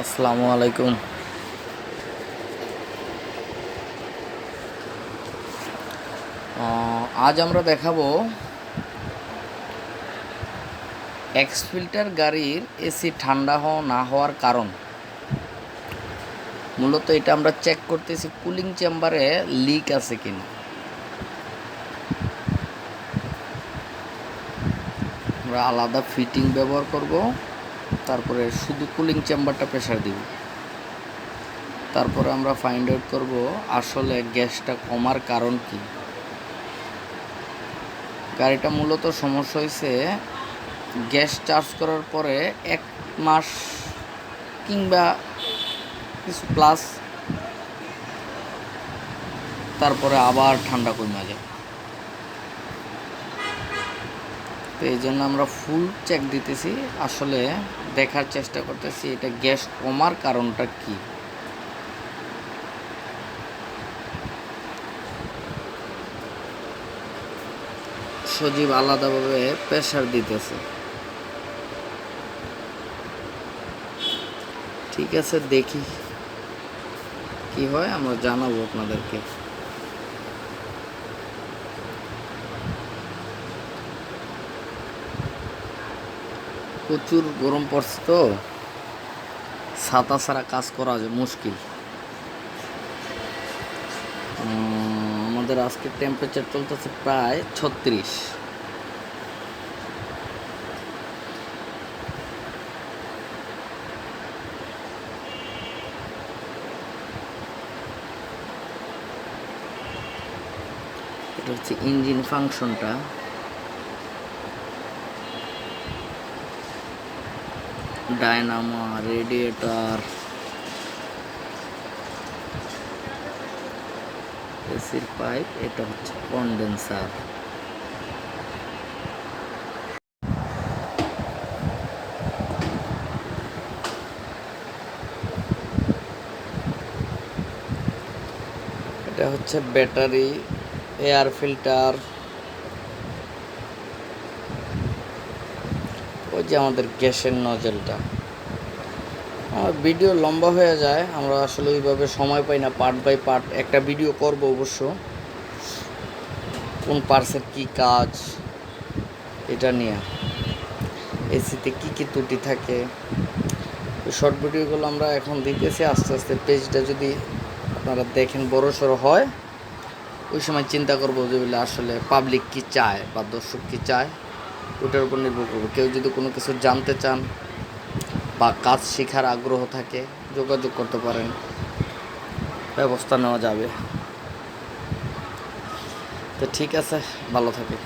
আসসালামু আলাইকুম। আজ আমরা দেখাবো এক্স ফিল্টার গাড়ির এসি ঠান্ডা হওয়া না হওয়ার কারণ। মূলত এটা আমরা চেক করতেছি কুলিং চেম্বারে লিক আছে কিনা। আমরা আলাদা ফিটিং ব্যবহার করব, তারপরে শুধু কুলিং চেম্বারটা প্রেসার দিব। তারপরে আমরা ফাইন্ড আউট করব আসলে গ্যাসটা কমার কারণ কি। গাড়িটা মূলত সমস্যা হয়েছে গ্যাস চার্জ করার পরে 1 মাস কিংবা কিছু প্লাস তারপরে আবার ঠান্ডা কমে যায়। তো এই জন্য আমরা ফুল চেক দিতেছি, আসলে দেখার চেষ্টা করতেছি এটা গ্যাস কমার কারণটা কি। সজীব আলাদাভাবে প্রেসার দিতেছে। ঠিক আছে, দেখি কি হয়, আমরা জানাবো আপনাদেরকে। প্রচুর গরম পড়ছে, তো ছাতা ছাড়া কাজ করা মুশকিল। আমাদের আজকে টেম্পারেচার চলতেছে প্রায় 36। এটা হচ্ছে ইঞ্জিন ফাংশনটা। ডায়নামো, রেডিয়েটর, এসির পাইপ, এটা হচ্ছে কন্ডেন্সার। এটা হচ্ছে ব্যাটারি, এয়ার ফিল্টার, ওই যে আমাদের গ্যাসের নজেলটা। আমার ভিডিও লম্বা হয়ে যায়, আমরা আসলে ওইভাবে সময় পাই না। পার্ট বাই পার্ট একটা ভিডিও করব অবশ্য, কোন পার্টসের কী কাজ এটা নিয়ে, এসিতে কী কী ত্রুটি থাকে। শর্ট ভিডিওগুলো আমরা এখন দিতেছি। আস্তে আস্তে পেজটা যদি আপনারা দেখেন বড় সড়ো হয়, ওই সময় চিন্তা করবো যে আসলে পাবলিক কি চায় বা দর্শক কি চায়, ওটার উপর নির্ভর করবো। কেউ যদি কোনো কিছু জানতে চান বা কাজ শেখার আগ্রহ থাকে, যোগাযোগ করতে পারেন, ব্যবস্থা নেওয়া যাবে। তো ঠিক আছে, ভালো থাকে।